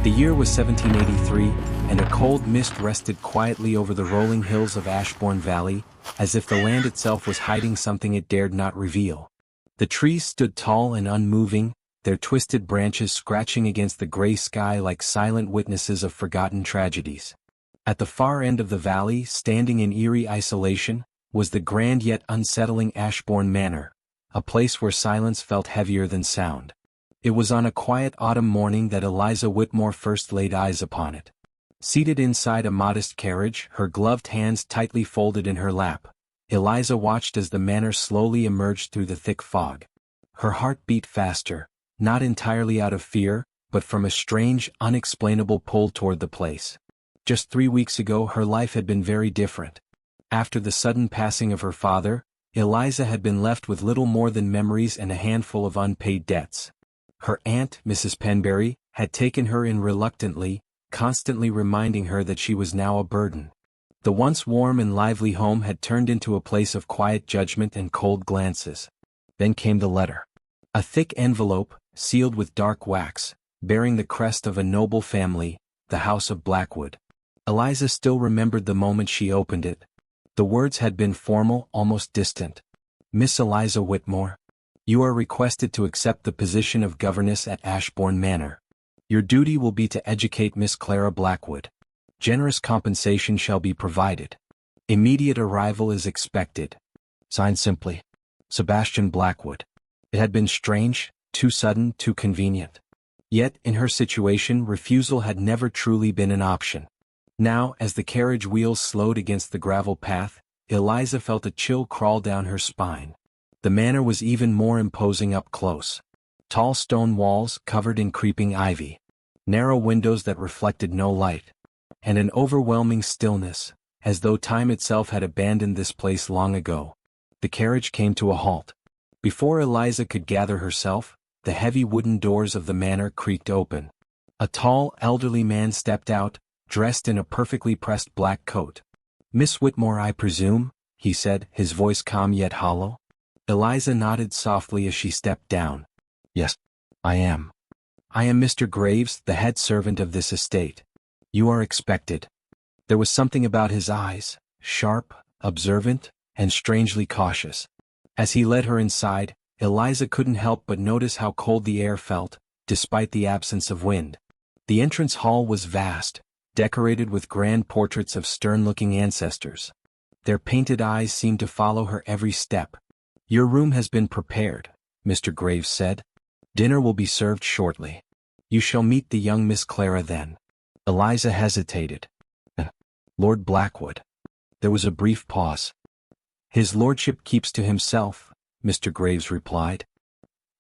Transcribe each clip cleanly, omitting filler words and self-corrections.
The year was 1783, and a cold mist rested quietly over the rolling hills of Ashbourne Valley, as if the land itself was hiding something it dared not reveal. The trees stood tall and unmoving, their twisted branches scratching against the gray sky like silent witnesses of forgotten tragedies. At the far end of the valley, standing in eerie isolation, was the grand yet unsettling Ashbourne Manor, a place where silence felt heavier than sound. It was on a quiet autumn morning that Eliza Whitmore first laid eyes upon it. Seated inside a modest carriage, her gloved hands tightly folded in her lap, Eliza watched as the manor slowly emerged through the thick fog. Her heart beat faster, not entirely out of fear, but from a strange, unexplainable pull toward the place. Just 3 weeks ago her life had been very different. After the sudden passing of her father, Eliza had been left with little more than memories and a handful of unpaid debts. Her aunt, Mrs. Penberry, had taken her in reluctantly, constantly reminding her that she was now a burden. The once warm and lively home had turned into a place of quiet judgment and cold glances. Then came the letter. A thick envelope, sealed with dark wax, bearing the crest of a noble family, the House of Blackwood. Eliza still remembered the moment she opened it. The words had been formal, almost distant. Miss Eliza Whitmore, you are requested to accept the position of governess at Ashbourne Manor. Your duty will be to educate Miss Clara Blackwood. Generous compensation shall be provided. Immediate arrival is expected. Signed simply, Sebastian Blackwood. It had been strange, too sudden, too convenient. Yet, in her situation, refusal had never truly been an option. Now, as the carriage wheels slowed against the gravel path, Eliza felt a chill crawl down her spine. The manor was even more imposing up close. Tall stone walls covered in creeping ivy, narrow windows that reflected no light, and an overwhelming stillness, as though time itself had abandoned this place long ago. The carriage came to a halt. Before Eliza could gather herself, the heavy wooden doors of the manor creaked open. A tall, elderly man stepped out, dressed in a perfectly pressed black coat. "Miss Whitmore, I presume?" he said, his voice calm yet hollow. Eliza nodded softly as she stepped down. "Yes, I am. I am Mr. Graves, the head servant of this estate. You are expected." There was something about his eyes, sharp, observant, and strangely cautious. As he led her inside, Eliza couldn't help but notice how cold the air felt, despite the absence of wind. The entrance hall was vast, decorated with grand portraits of stern-looking ancestors. Their painted eyes seemed to follow her every step. "Your room has been prepared," Mr. Graves said. "Dinner will be served shortly. You shall meet the young Miss Clara then." Eliza hesitated. "Lord Blackwood." There was a brief pause. "His lordship keeps to himself," Mr. Graves replied.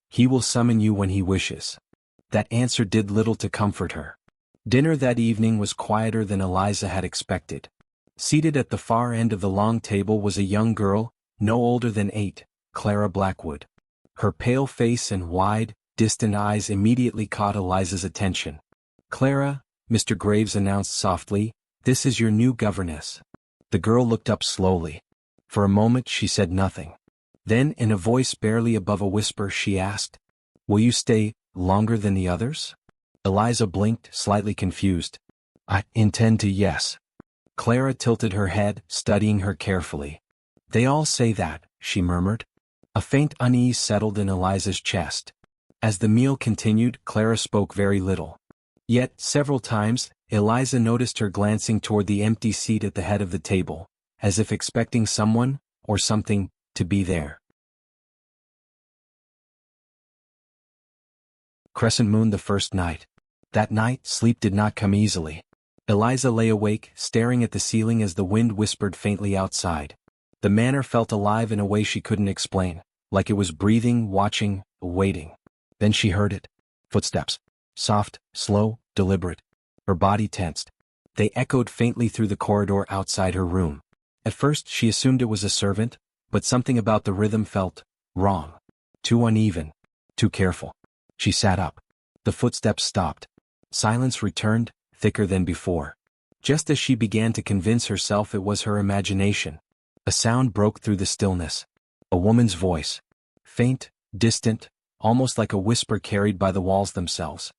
"He will summon you when he wishes." That answer did little to comfort her. Dinner that evening was quieter than Eliza had expected. Seated at the far end of the long table was a young girl, no older than 8, Clara Blackwood. Her pale face and wide, distant eyes immediately caught Eliza's attention. "Clara," Mr. Graves announced softly, "this is your new governess." The girl looked up slowly. For a moment she said nothing. Then, in a voice barely above a whisper, she asked, "Will you stay longer than the others?" Eliza blinked, slightly confused. "I intend to, yes." Clara tilted her head, studying her carefully. "They all say that," she murmured. A faint unease settled in Eliza's chest. As the meal continued, Clara spoke very little. Yet, several times, Eliza noticed her glancing toward the empty seat at the head of the table, as if expecting someone, or something, to be there. Crescent moon the first night. That night, sleep did not come easily. Eliza lay awake, staring at the ceiling as the wind whispered faintly outside. The manor felt alive in a way she couldn't explain, like it was breathing, watching, waiting. Then she heard it. Footsteps. Soft, slow, deliberate. Her body tensed. They echoed faintly through the corridor outside her room. At first she assumed it was a servant, but something about the rhythm felt wrong. Too uneven. Too careful. She sat up. The footsteps stopped. Silence returned, thicker than before. Just as she began to convince herself it was her imagination, a sound broke through the stillness. A woman's voice. Faint, distant, almost like a whisper carried by the walls themselves.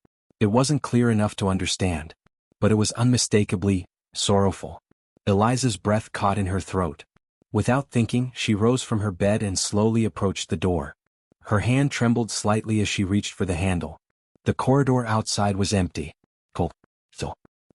It wasn't clear enough to understand, but it was unmistakably sorrowful. Eliza's breath caught in her throat. Without thinking, she rose from her bed and slowly approached the door. Her hand trembled slightly as she reached for the handle. The corridor outside was empty. Cold.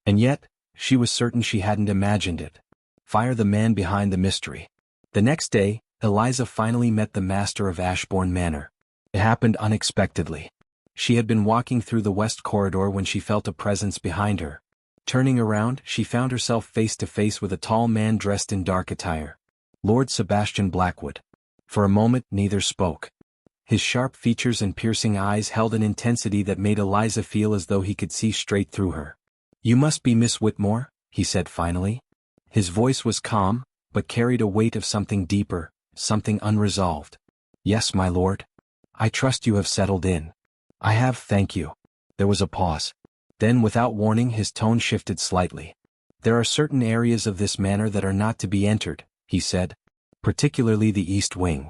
And yet, she was certain she hadn't imagined it. Fire the man behind the mystery. The next day, Eliza finally met the master of Ashbourne Manor. It happened unexpectedly. She had been walking through the west corridor when she felt a presence behind her. Turning around, she found herself face to face with a tall man dressed in dark attire. Lord Sebastian Blackwood. For a moment, neither spoke. His sharp features and piercing eyes held an intensity that made Eliza feel as though he could see straight through her. "You must be Miss Whitmore," he said finally. His voice was calm, but carried a weight of something deeper, something unresolved. "Yes, my lord. I trust you have settled in." "I have, thank you." There was a pause. Then, without warning, his tone shifted slightly. "There are certain areas of this manor that are not to be entered," he said. "Particularly the east wing."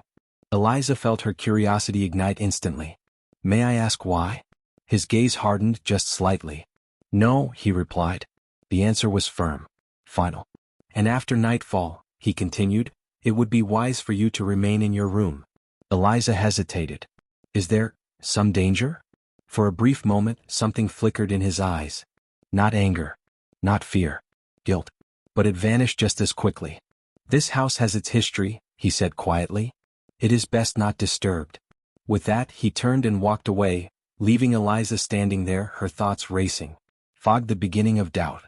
Eliza felt her curiosity ignite instantly. "May I ask why?" His gaze hardened just slightly. "No," he replied. The answer was firm. Final. "And after nightfall," he continued, "it would be wise for you to remain in your room." Eliza hesitated. "Is there some danger?" For a brief moment, something flickered in his eyes. Not anger. Not fear. Guilt. But it vanished just as quickly. "This house has its history," he said quietly. "It is best not disturbed." With that, he turned and walked away, leaving Eliza standing there, her thoughts racing. Fog, the beginning of doubt.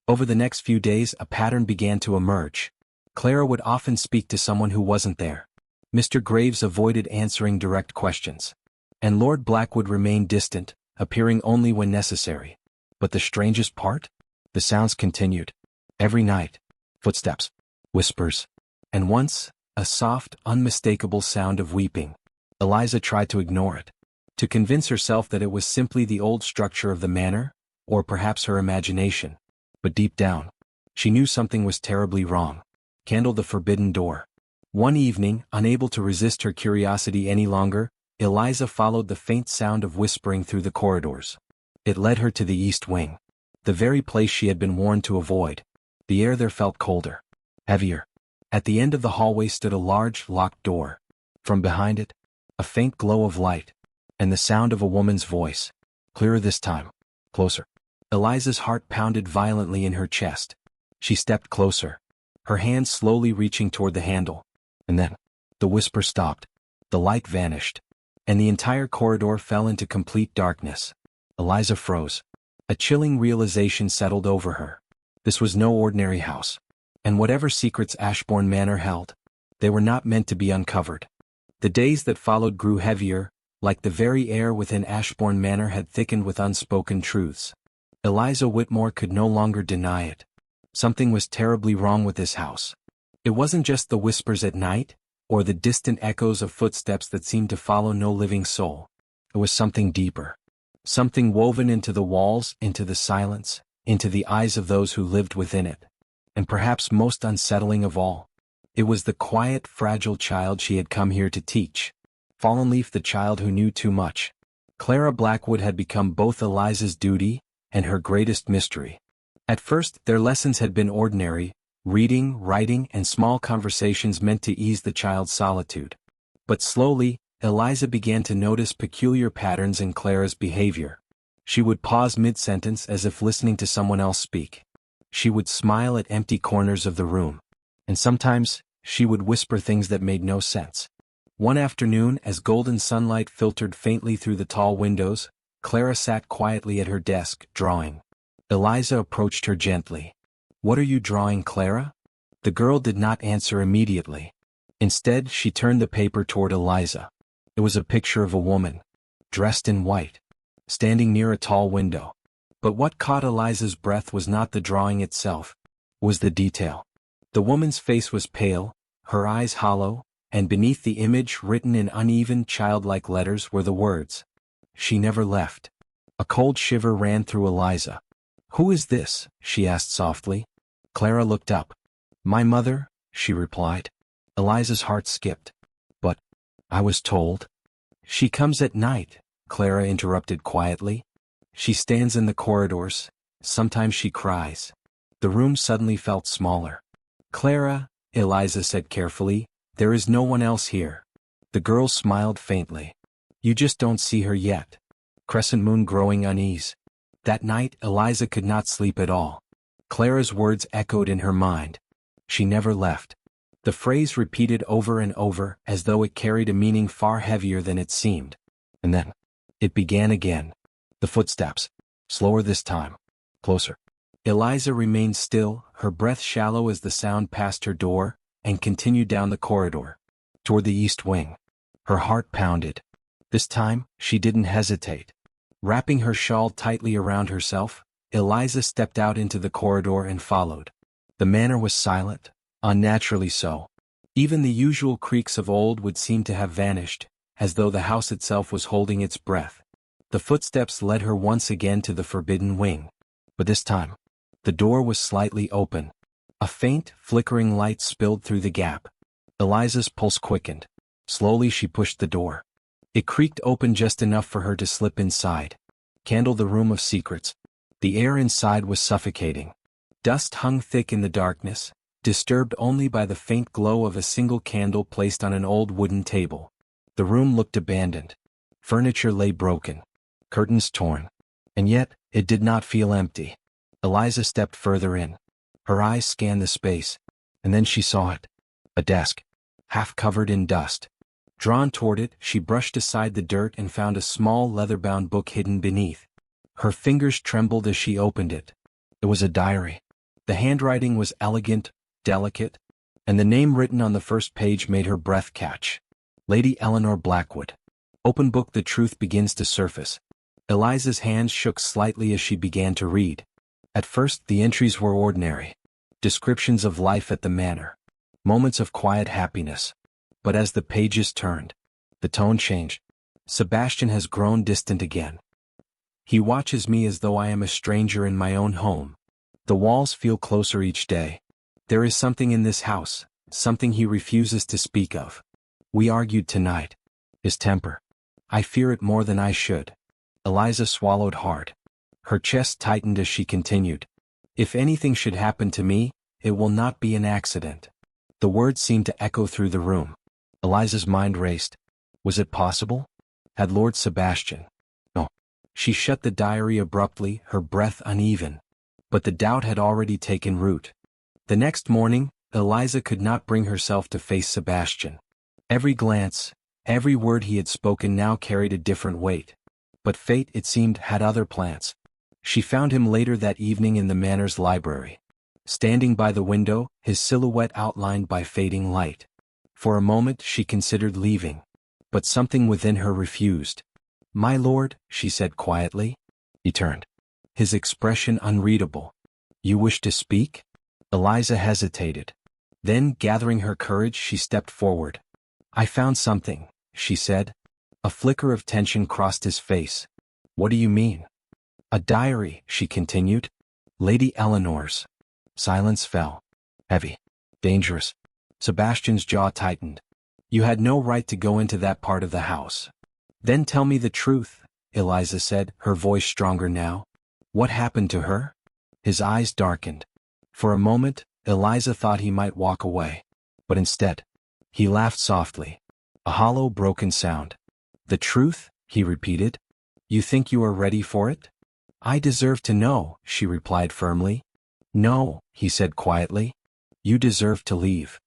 Over the next few days, a pattern began to emerge. Clara would often speak to someone who wasn't there. Mr. Graves avoided answering direct questions. And Lord Blackwood remained distant, appearing only when necessary. But the strangest part? The sounds continued. Every night. Footsteps. Whispers. And once, a soft, unmistakable sound of weeping. Eliza tried to ignore it. To convince herself that it was simply the old structure of the manor, or perhaps her imagination. But deep down, she knew something was terribly wrong. Candle the forbidden door. One evening, unable to resist her curiosity any longer, Eliza followed the faint sound of whispering through the corridors. It led her to the east wing. The very place she had been warned to avoid. The air there felt colder. Heavier. At the end of the hallway stood a large, locked door. From behind it, a faint glow of light. And the sound of a woman's voice. Clearer this time. Closer. Eliza's heart pounded violently in her chest. She stepped closer, her hand slowly reaching toward the handle. And then, the whisper stopped. The light vanished. And the entire corridor fell into complete darkness. Eliza froze. A chilling realization settled over her. This was no ordinary house. And whatever secrets Ashbourne Manor held, they were not meant to be uncovered. The days that followed grew heavier, like the very air within Ashbourne Manor had thickened with unspoken truths. Eliza Whitmore could no longer deny it. Something was terribly wrong with this house. It wasn't just the whispers at night, or the distant echoes of footsteps that seemed to follow no living soul. It was something deeper. Something woven into the walls, into the silence, into the eyes of those who lived within it. And perhaps most unsettling of all, it was the quiet, fragile child she had come here to teach. Fallen Leaf, the child who knew too much. Clara Blackwood had become both Eliza's duty and her greatest mystery. At first, their lessons had been ordinary, reading, writing, and small conversations meant to ease the child's solitude. But slowly, Eliza began to notice peculiar patterns in Clara's behavior. She would pause mid-sentence as if listening to someone else speak. She would smile at empty corners of the room. And sometimes, she would whisper things that made no sense. One afternoon, as golden sunlight filtered faintly through the tall windows, Clara sat quietly at her desk, drawing. Eliza approached her gently. "What are you drawing, Clara?" The girl did not answer immediately. Instead, she turned the paper toward Eliza. It was a picture of a woman, dressed in white, standing near a tall window. But what caught Eliza's breath was not the drawing itself, was the detail. The woman's face was pale, her eyes hollow, and beneath the image, written in uneven, childlike letters, were the words, "She never left." A cold shiver ran through Eliza. "Who is this?" she asked softly. Clara looked up. "My mother," she replied. Eliza's heart skipped. "But I was told." "She comes at night," Clara interrupted quietly. She stands in the corridors. Sometimes she cries. The room suddenly felt smaller. Clara, Eliza said carefully, there is no one else here. The girl smiled faintly. You just don't see her yet. Crescent moon growing unease. That night, Eliza could not sleep at all. Clara's words echoed in her mind. She never left. The phrase repeated over and over as though it carried a meaning far heavier than it seemed. And then, it began again. The footsteps. Slower this time. Closer. Eliza remained still, her breath shallow as the sound passed her door, and continued down the corridor. Toward the east wing. Her heart pounded. This time, she didn't hesitate. Wrapping her shawl tightly around herself, Eliza stepped out into the corridor and followed. The manor was silent, unnaturally so. Even the usual creaks of old would seem to have vanished, as though the house itself was holding its breath. The footsteps led her once again to the forbidden wing. But this time, the door was slightly open. A faint, flickering light spilled through the gap. Eliza's pulse quickened. Slowly she pushed the door. It creaked open just enough for her to slip inside. Candle the room of secrets. The air inside was suffocating. Dust hung thick in the darkness, disturbed only by the faint glow of a single candle placed on an old wooden table. The room looked abandoned. Furniture lay broken. Curtains torn. And yet, it did not feel empty. Eliza stepped further in. Her eyes scanned the space. And then she saw it. A desk. Half covered in dust. Drawn toward it, she brushed aside the dirt and found a small leather-bound book hidden beneath. Her fingers trembled as she opened it. It was a diary. The handwriting was elegant, delicate, and the name written on the first page made her breath catch. Lady Eleanor Blackwood. Open book. The truth begins to surface. Eliza's hands shook slightly as she began to read. At first, the entries were ordinary. Descriptions of life at the manor. Moments of quiet happiness. But as the pages turned, the tone changed. Sebastian has grown distant again. He watches me as though I am a stranger in my own home. The walls feel closer each day. There is something in this house, something he refuses to speak of. We argued tonight. His temper. I fear it more than I should. Eliza swallowed hard. Her chest tightened as she continued. If anything should happen to me, it will not be an accident. The words seemed to echo through the room. Eliza's mind raced. Was it possible? Had Lord Sebastian? No. She shut the diary abruptly, her breath uneven. But the doubt had already taken root. The next morning, Eliza could not bring herself to face Sebastian. Every glance, every word he had spoken now carried a different weight. But fate, it seemed, had other plans. She found him later that evening in the manor's library. Standing by the window, his silhouette outlined by fading light. For a moment she considered leaving. But something within her refused. My lord, she said quietly. He turned. His expression unreadable. You wish to speak? Eliza hesitated. Then, gathering her courage, she stepped forward. I found something, she said. A flicker of tension crossed his face. What do you mean? A diary, she continued. Lady Eleanor's. Silence fell. Heavy. Dangerous. Sebastian's jaw tightened. You had no right to go into that part of the house. Then tell me the truth, Eliza said, her voice stronger now. What happened to her? His eyes darkened. For a moment, Eliza thought he might walk away. But instead, he laughed softly. A hollow, broken sound. The truth, he repeated. You think you are ready for it? I deserve to know, she replied firmly. No, he said quietly. You deserve to leave.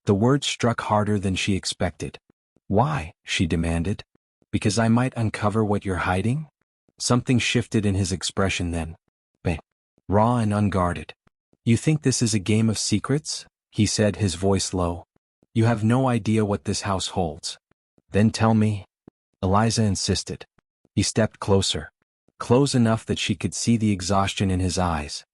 The words struck harder than she expected. Why? She demanded. Because I might uncover what you're hiding? Something shifted in his expression then. But raw and unguarded. You think this is a game of secrets? He said, his voice low. You have no idea what this house holds. Then tell me. Eliza insisted. He stepped closer. Close enough that she could see the exhaustion in his eyes.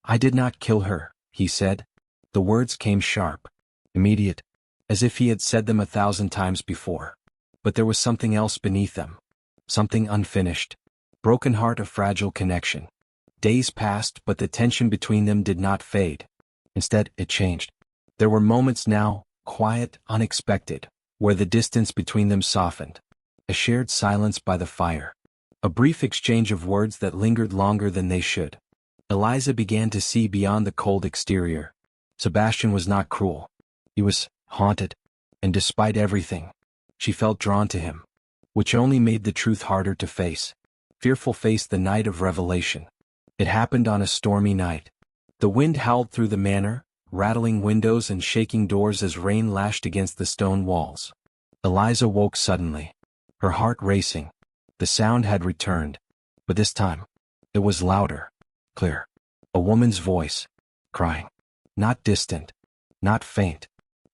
I did not kill her, he said. The words came sharp. Immediate. As if he had said them 1,000 times before. But there was something else beneath them. Something unfinished. Broken heart, a fragile connection. Days passed, but the tension between them did not fade. Instead, it changed. There were moments now, quiet, unexpected, where the distance between them softened. A shared silence by the fire. A brief exchange of words that lingered longer than they should. Eliza began to see beyond the cold exterior. Sebastian was not cruel. He was haunted. And despite everything, she felt drawn to him, which only made the truth harder to face. Fearful faced the night of revelation. It happened on a stormy night. The wind howled through the manor, rattling windows and shaking doors as rain lashed against the stone walls. Eliza woke suddenly, her heart racing. The sound had returned, but this time, it was louder, clear. A woman's voice, crying. Not distant, not faint.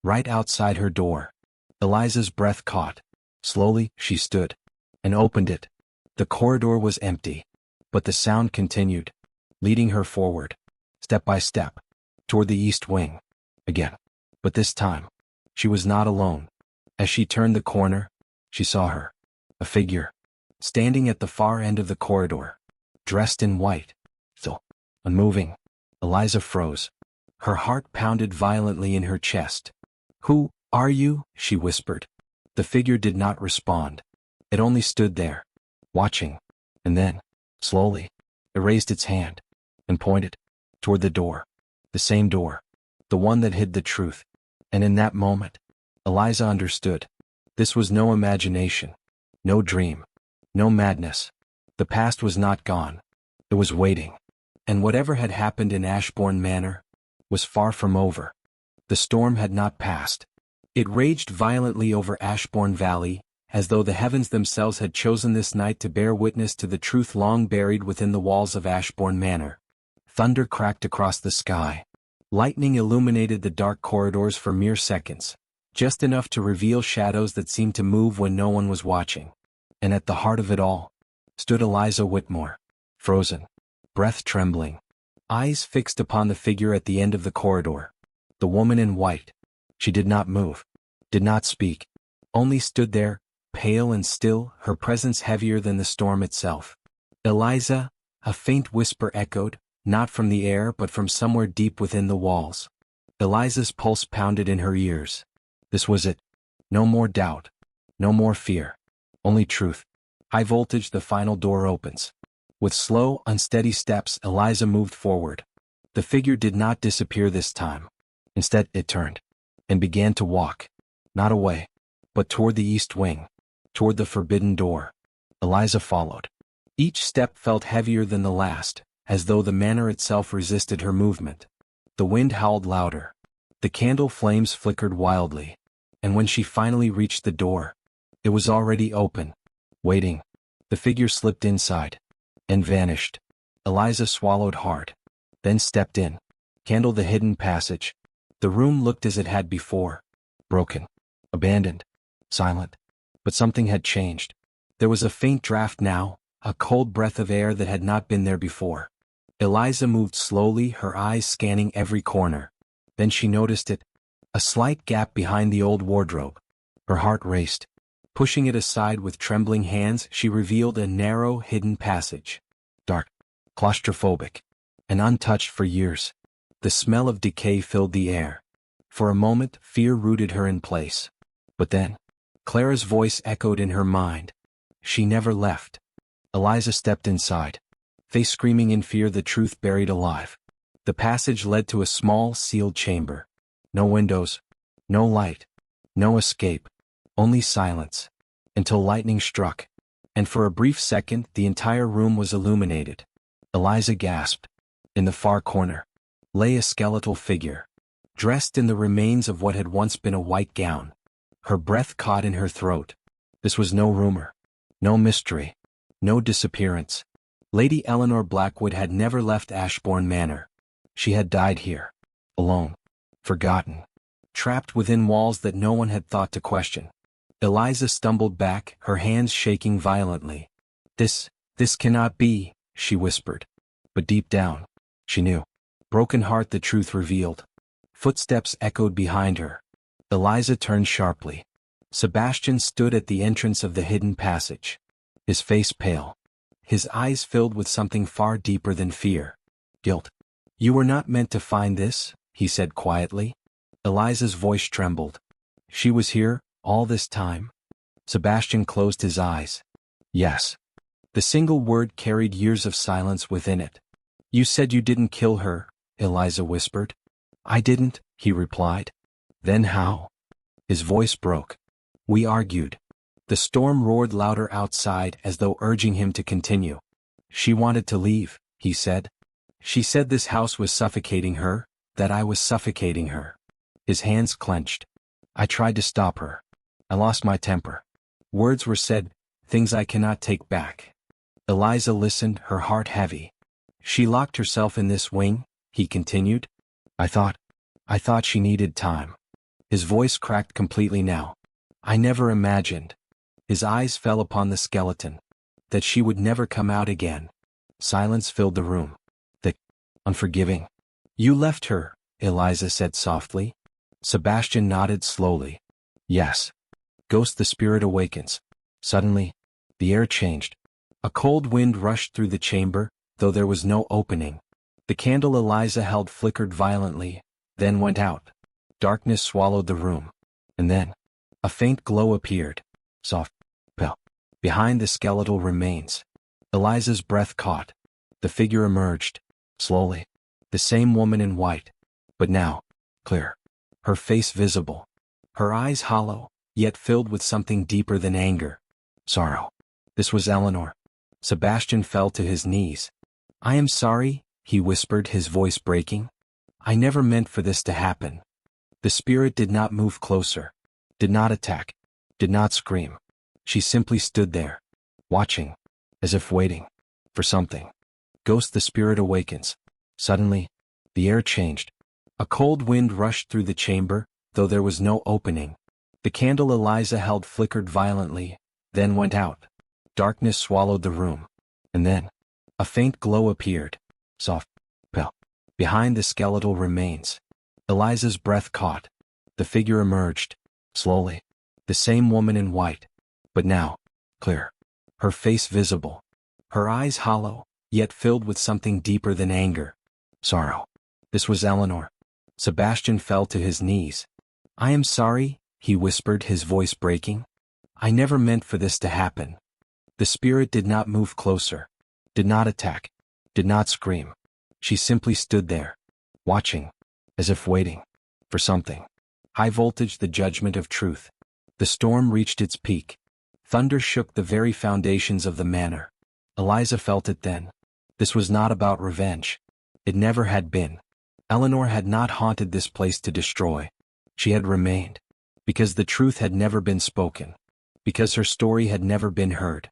Right outside her door. Eliza's breath caught. Slowly, she stood and opened it. The corridor was empty, but the sound continued, leading her forward, step by step, toward the east wing. Again. But this time, she was not alone. As she turned the corner, she saw her. A figure. Standing at the far end of the corridor. Dressed in white. Still. Unmoving. Eliza froze. Her heart pounded violently in her chest. "Who are you?" she whispered. The figure did not respond. It only stood there, watching, and then, slowly, it raised its hand and pointed toward the door. The same door. The one that hid the truth. And in that moment, Eliza understood. This was no imagination. No dream. No madness. The past was not gone. It was waiting. And whatever had happened in Ashbourne Manor was far from over. The storm had not passed. It raged violently over Ashbourne Valley, as though the heavens themselves had chosen this night to bear witness to the truth long buried within the walls of Ashbourne Manor. Thunder cracked across the sky. Lightning illuminated the dark corridors for mere seconds, just enough to reveal shadows that seemed to move when no one was watching. And at the heart of it all, stood Eliza Whitmore, frozen, breath trembling, eyes fixed upon the figure at the end of the corridor. The woman in white. She did not move, did not speak, only stood there, pale and still, her presence heavier than the storm itself. "Eliza," a faint whisper echoed, not from the air but from somewhere deep within the walls. Eliza's pulse pounded in her ears. This was it. No more doubt. No more fear. Only truth. High voltage. The final door opens. With slow, unsteady steps, Eliza moved forward. The figure did not disappear this time. Instead, it turned and began to walk, not away, but toward the east wing, toward the forbidden door. Eliza followed. Each step felt heavier than the last, as though the manor itself resisted her movement. The wind howled louder. The candle flames flickered wildly. And when she finally reached the door, it was already open, waiting. The figure slipped inside and vanished. Eliza swallowed hard, then stepped in. Candle the hidden passage. The room looked as it had before, broken, abandoned, silent. But something had changed. There was a faint draft now, a cold breath of air that had not been there before. Eliza moved slowly, her eyes scanning every corner. Then she noticed it, a slight gap behind the old wardrobe. Her heart raced. Pushing it aside with trembling hands, she revealed a narrow, hidden passage. Dark, claustrophobic, and untouched for years. The smell of decay filled the air. For a moment, fear rooted her in place. But then, Clara's voice echoed in her mind. She never left. Eliza stepped inside, face screaming in fear, the truth buried alive. The passage led to a small, sealed chamber. No windows, no light, no escape, only silence, until lightning struck. And for a brief second, the entire room was illuminated. Eliza gasped. In the far corner lay a skeletal figure, dressed in the remains of what had once been a white gown. Her breath caught in her throat. This was no rumor, no mystery, no disappearance. Lady Eleanor Blackwood had never left Ashbourne Manor. She had died here, alone, forgotten, trapped within walls that no one had thought to question. Eliza stumbled back, her hands shaking violently. This cannot be," she whispered. But deep down, she knew. Broken heart, the truth revealed. Footsteps echoed behind her. Eliza turned sharply. Sebastian stood at the entrance of the hidden passage. His face pale. His eyes filled with something far deeper than fear. Guilt. "You were not meant to find this," he said quietly. Eliza's voice trembled. "She was here, all this time?" Sebastian closed his eyes. "Yes. The single word carried years of silence within it. "You said you didn't kill her," Eliza whispered. "I didn't," he replied. "Then how?" His voice broke. "We argued." The storm roared louder outside as though urging him to continue. "She wanted to leave," he said. "She said this house was suffocating her, that I was suffocating her." His hands clenched. "I tried to stop her. I lost my temper. Words were said, things I cannot take back." Eliza listened, her heart heavy. "She locked herself in this wing," he continued. I thought she needed time." His voice cracked completely now. "I never imagined." His eyes fell upon the skeleton. "That she would never come out again." Silence filled the room. Thick, unforgiving. "You left her," Eliza said softly. Sebastian nodded slowly. "Yes." "Ghost, the spirit awakens." Suddenly, the air changed. A cold wind rushed through the chamber, though there was no opening. The candle Eliza held flickered violently, then went out. Darkness swallowed the room. And then, a faint glow appeared. Soft, pale. Behind the skeletal remains. Eliza's breath caught. The figure emerged. Slowly. The same woman in white. But now, clear. Her face visible. Her eyes hollow, yet filled with something deeper than anger. Sorrow. This was Eleanor. Sebastian fell to his knees. "I am sorry," he whispered, his voice breaking. "I never meant for this to happen." The spirit did not move closer, did not attack, did not scream. She simply stood there, watching, as if waiting for something. Ghost, the spirit awakens. Suddenly, the air changed. A cold wind rushed through the chamber, though there was no opening. The candle Eliza held flickered violently, then went out. Darkness swallowed the room. And then, a faint glow appeared. Soft, pale. Behind the skeletal remains. Eliza's breath caught. The figure emerged. Slowly. The same woman in white. But now, clear. Her face visible. Her eyes hollow, yet filled with something deeper than anger. Sorrow. This was Eleanor. Sebastian fell to his knees. "I am sorry," he whispered, his voice breaking. "I never meant for this to happen." The spirit did not move closer, did not attack, did not scream. She simply stood there, watching, as if waiting for something. High voltage, the judgment of truth. The storm reached its peak. Thunder shook the very foundations of the manor. Eliza felt it then. This was not about revenge. It never had been. Eleanor had not haunted this place to destroy. She had remained. Because the truth had never been spoken. Because her story had never been heard.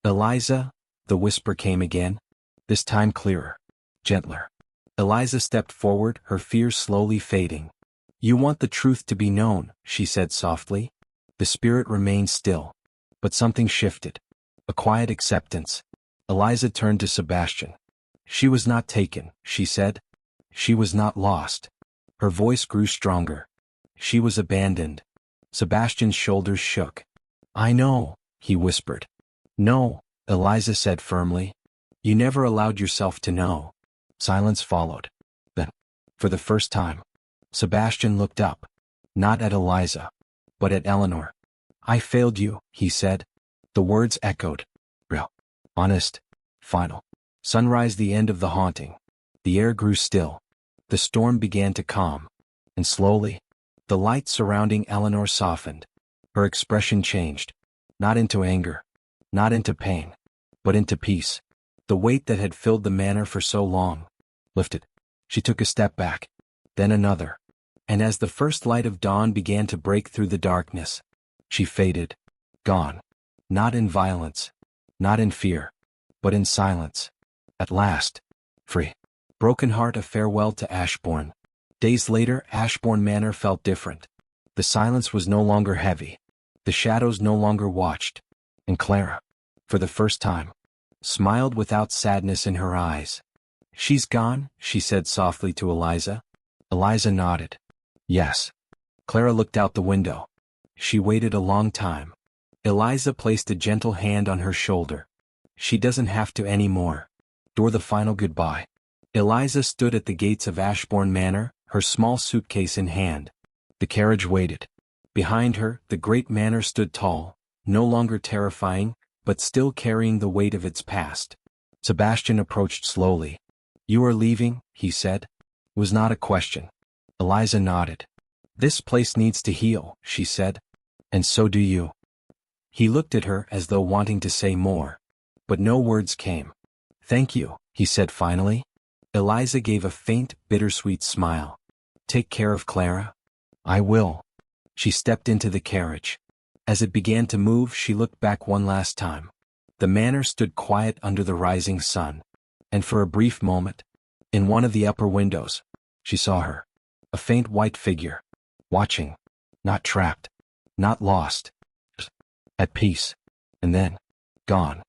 "Eliza," the whisper came again. This time clearer, gentler. Eliza stepped forward, her fears slowly fading. "You want the truth to be known," she said softly. The spirit remained still. But something shifted. A quiet acceptance. Eliza turned to Sebastian. "She was not taken," she said. "She was not lost." Her voice grew stronger. "She was abandoned." Sebastian's shoulders shook. "I know," he whispered. "No," Eliza said firmly. "You never allowed yourself to know." Silence followed. Then, for the first time, Sebastian looked up. Not at Eliza, but at Eleanor. "I failed you," he said. The words echoed. Real, honest, final. Sunrise, the end of the haunting. The air grew still. The storm began to calm. And slowly, the light surrounding Eleanor softened. Her expression changed. Not into anger. Not into pain. But into peace. The weight that had filled the manor for so long lifted. She took a step back. Then another. And as the first light of dawn began to break through the darkness, she faded. Gone. Not in violence. Not in fear. But in silence. At last. Free. Broken heart, a farewell to Ashbourne. Days later, Ashbourne Manor felt different. The silence was no longer heavy. The shadows no longer watched. And Clara, for the first time, smiled without sadness in her eyes. "She's gone," she said softly to Eliza. Eliza nodded. "Yes." Clara looked out the window. She waited a long time. Eliza placed a gentle hand on her shoulder. "She doesn't have to anymore." Or the final goodbye. Eliza stood at the gates of Ashbourne Manor, her small suitcase in hand. The carriage waited. Behind her, the great manor stood tall, no longer terrifying, but still carrying the weight of its past. Sebastian approached slowly. "You are leaving?" he said. It was not a question. Eliza nodded. "This place needs to heal," she said. "And so do you." He looked at her as though wanting to say more. But no words came. "Thank you," he said finally. Eliza gave a faint, bittersweet smile. "Take care of Clara?" "I will." She stepped into the carriage. As it began to move, she looked back one last time. The manor stood quiet under the rising sun. And for a brief moment, in one of the upper windows, she saw her. A faint white figure. Watching. Not trapped. Not lost. At peace. And then, gone.